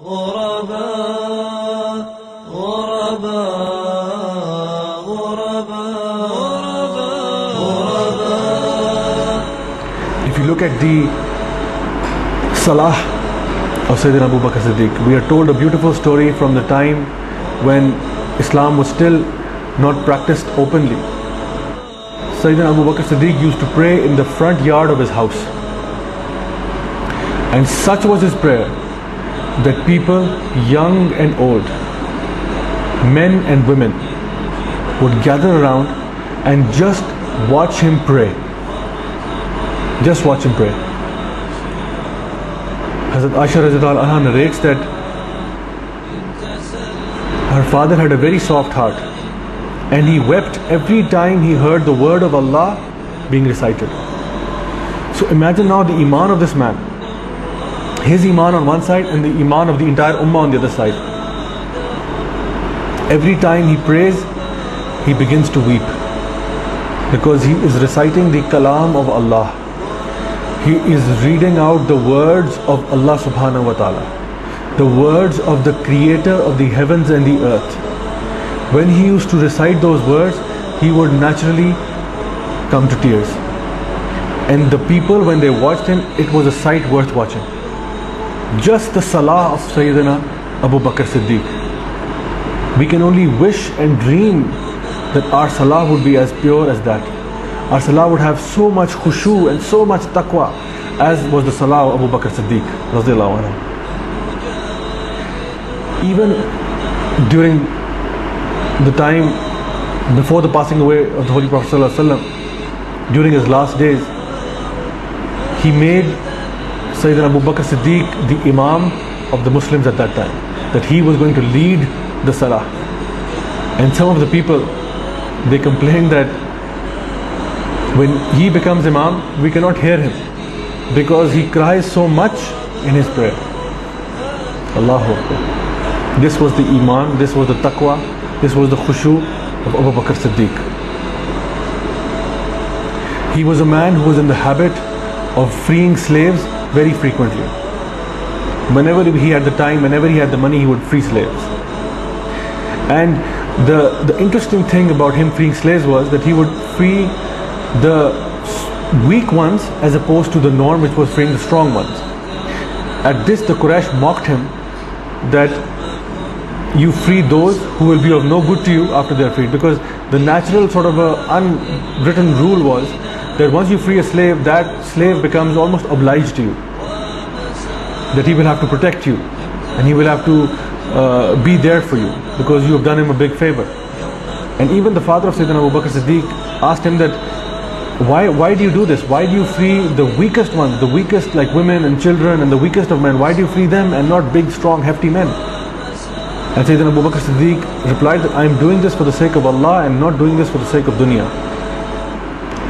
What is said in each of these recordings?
غرباء غرباء غرباء غرباء. If you look at the Salah of Sayyidina Abu Bakr Siddiq, we are told a beautiful story from the time when Islam was still not practiced openly. Sayyidina Abu Bakr Siddiq used to pray in the front yard of his house. And such was his prayer that people, young and old, men and women, would gather around and just watch him pray. Just watch him pray. Hazrat Aisha radhiyallahu anha narrates that her father had a very soft heart and he wept every time he heard the word of Allah being recited. So imagine now the iman of this man, his iman on one side and the iman of the entire ummah on the other side. Every time he prays, he begins to weep because he is reciting the kalam of Allah. He is reading out the words of Allah subhanahu wa ta'ala, the words of the creator of the heavens and the earth. When he used to recite those words, he would naturally come to tears. And the people, when they watched him, it was a sight worth watching. Just the salah of Sayyidina Abu Bakr Siddiq. We can only wish and dream that our salah would be as pure as that. Our salah would have so much khushu and so much taqwa as was the salah of Abu Bakr Siddiq radhiyallahu anhu. Even during the time before the passing away of the Holy Prophet sallallahu alaihi wasallam, during his last days, he made Sayyidina Abu Bakr Siddiq the Imam of the Muslims at that time, that he was going to lead the salah. And some of the people, they complained that when he becomes Imam, we cannot hear him because he cries so much in his prayer. Allahu Akbar. This was the Iman, this was the Taqwa, this was the Khushu of Abu Bakr Siddiq. He was a man who was in the habit of freeing slaves very frequently. Whenever he had the time, whenever he had the money, he would free slaves. And the interesting thing about him freeing slaves was that he would free the weak ones as opposed to the norm, which was freeing the strong ones. At this, the Quraysh mocked him that you free those who will be of no good to you after they are freed, because the natural sort of unwritten rule was that once you free a slave, that slave becomes almost obliged to you, that he will have to protect you and he will have to be there for you because you have done him a big favor. And even the father of Sayyidina Abu Bakr Siddiq asked him that why do you do this? Why do you free the weakest ones, the weakest, like women and children and the weakest of men? Why do you free them and not big, strong, hefty men? And Sayyidina Abu Bakr Siddiq replied that I am doing this for the sake of Allah and not doing this for the sake of dunya.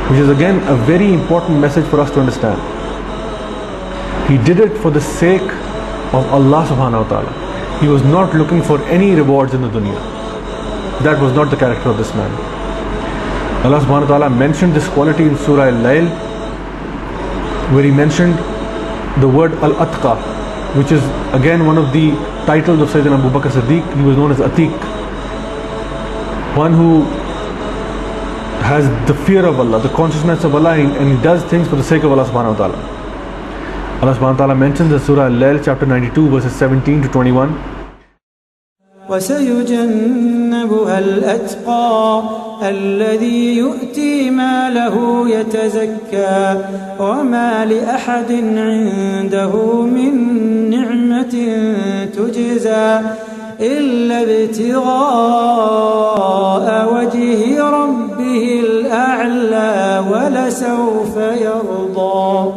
Which is again a very important message for us to understand. He did it for the sake of Allah subhanahu wa ta'ala. He was not looking for any rewards in the dunya. That was not the character of this man. Allah subhanahu wa ta'ala mentioned this quality in Surah Al-Layl, where he mentioned the word Al-Atqa, which is again one of the titles of Sayyidina Abu Bakr Siddiq. He was known as Atiq, one who has the fear of Allah, the consciousness of Allah, and he does things for the sake of Allah subhanahu wa ta'ala. Allah subhanahu wa ta'ala mentions in Surah Al-Layl chapter 92 verses 17 to 21. وسيجنبها الأتقى الذي يؤتي ماله يتزكى وما لأحد عنده من نعمة تجزى إلا ابتغاء وجه ربه الأعلى ولسوف يرضى.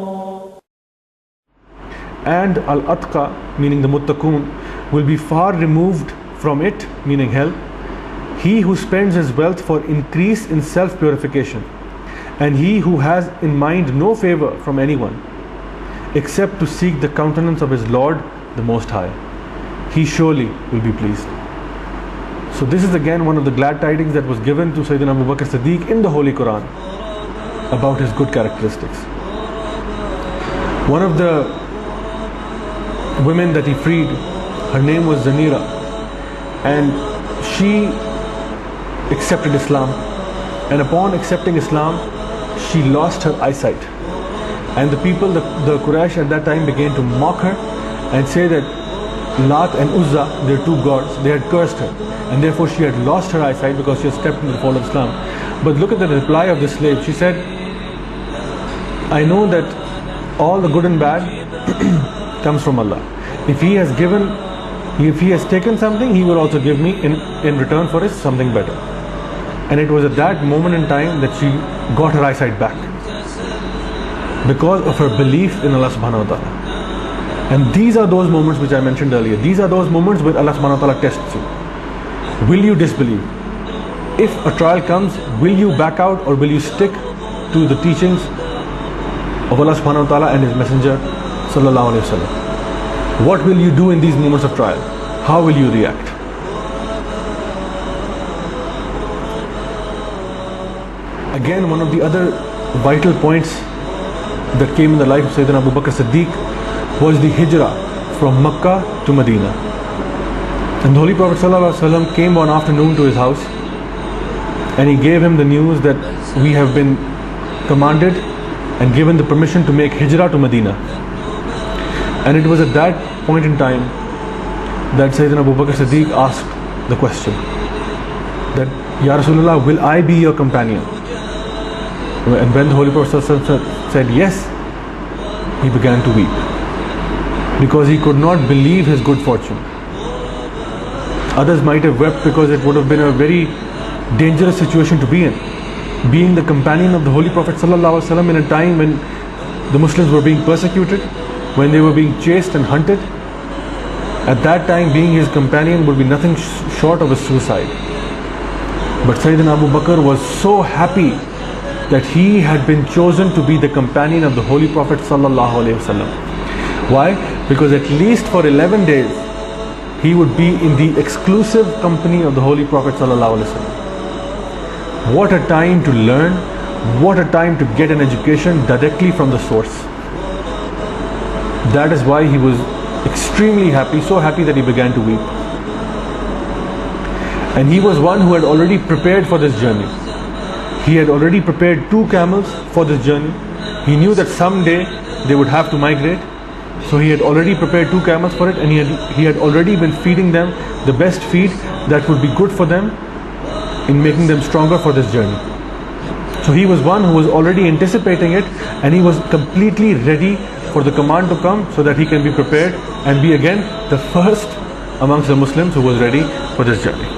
And Al-Atqa, meaning the Muttaqun, will be far removed from it, meaning hell, he who spends his wealth for increase in self-purification, and he who has in mind no favor from anyone, except to seek the countenance of his Lord, the Most High. He surely will be pleased. So this is again one of the glad tidings that was given to Sayyidina Abu Bakr Siddiq in the Holy Qur'an about his good characteristics. One of the women that he freed Her name was Zanira, and she accepted Islam. And upon accepting Islam, she lost her eyesight. And the people, the Quraysh at that time began to mock her and say that Lat and Uzza, their two gods, they had cursed her. And therefore she had lost her eyesight because she had stepped into the fold of Islam. But look at the reply of the slave. She said, I know that all the good and bad comes from Allah. If He has taken something, He will also give me in return for it something better. And it was at that moment in time that she got her eyesight back, because of her belief in Allah subhanahu wa ta'ala. And these are those moments which I mentioned earlier. These are those moments where Allah subhanahu wa ta'ala tests you. Will you disbelieve? If a trial comes, will you back out, or will you stick to the teachings of Allah subhanahu wa ta'ala and His Messenger sallallahu alayhi wa sallam? What will you do in these moments of trial? How will you react? Again, one of the other vital points that came in the life of Sayyidina Abu Bakr Siddiq was the hijrah from Makkah to Medina. And the Holy Prophet ﷺ came one afternoon to his house, and he gave him the news that we have been commanded and given the permission to make hijrah to Medina. And it was at that point in time that Sayyidina Abu Bakr Siddiq asked the question that, Ya Rasulullah, will I be your companion? And when the Holy Prophet ﷺ said yes, he began to weep, because he could not believe his good fortune. Others might have wept because it would have been a very dangerous situation to be in, being the companion of the Holy Prophet ﷺ in a time when the Muslims were being persecuted, when they were being chased and hunted. At that time, being his companion would be nothing short of a suicide. But Sayyidina Abu Bakr was so happy that he had been chosen to be the companion of the Holy Prophet ﷺ. Why? Because at least for 11 days he would be in the exclusive company of the Holy Prophet ﷺ. What a time to learn, what a time to get an education directly from the source. That is why he was extremely happy, so happy that he began to weep. And he was one who had already prepared for this journey. He had already prepared 2 camels for this journey. He knew that someday they would have to migrate. So he had already prepared 2 camels for it, and he had already been feeding them the best feed that would be good for them in making them stronger for this journey. So he was one who was already anticipating it, and he was completely ready for the command to come so that he can be prepared and be again the first amongst the Muslims who was ready for this journey.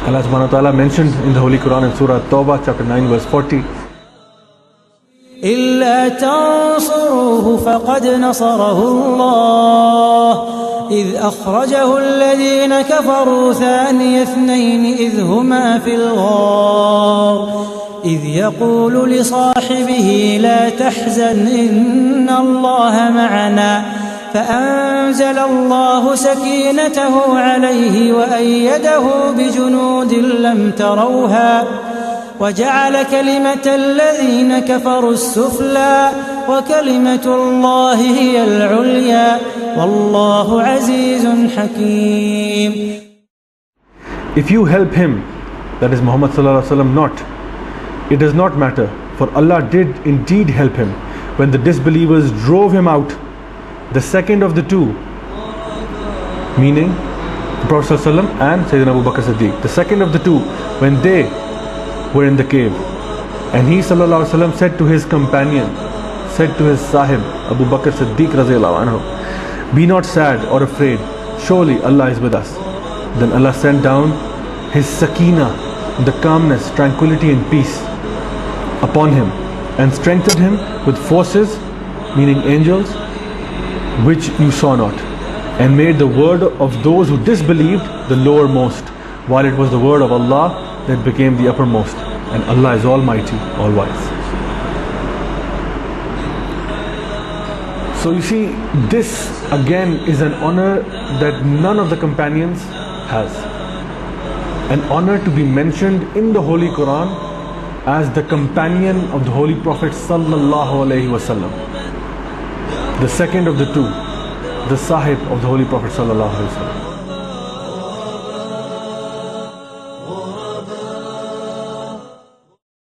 Allah subhanahu wa ta'ala mentioned in the Holy Qur'an in Surah Tawbah chapter 9 verse 40, إلا تنصروه فقد نصره الله إذ أخرجه الذين كفروا ثاني اثنين إذ هما في الغار إذ يقول لصاحبه لا تحزن إن الله معنا فأنزل الله سكينته عليه وأيده بجنود لم تروها وجعل كلمة الذين كفروا السفلى وكلمة الله هي العليا والله عزيز حكيم. If you help him, that is Muhammad sallallahu alaihi wasallam, not, it does not matter, for Allah did indeed help him when the disbelievers drove him out, the second of the two, meaning the Prophet sallallahu alaihi wasallam and Sayyidina Abu Bakr Siddiq, the second of the two, when they were in the cave. And he sallallahu alaihi wasallam said to his companion, said to his sahib Abu Bakr Siddiq radhiyallahu anhu, be not sad or afraid, surely Allah is with us. Then Allah sent down His sakina, the calmness, tranquility and peace upon him, and strengthened him with forces, meaning angels, which you saw not, and made the word of those who disbelieved the lowermost, while it was the word of Allah that became the uppermost. And Allah is Almighty, All-Wise. So you see, this again is an honor that none of the companions has. An honor to be mentioned in the Holy Quran as the companion of the Holy Prophet sallallahu alaihi wasallam, the second of the two, the Sahib of the Holy Prophet sallallahu alaihi wasallam.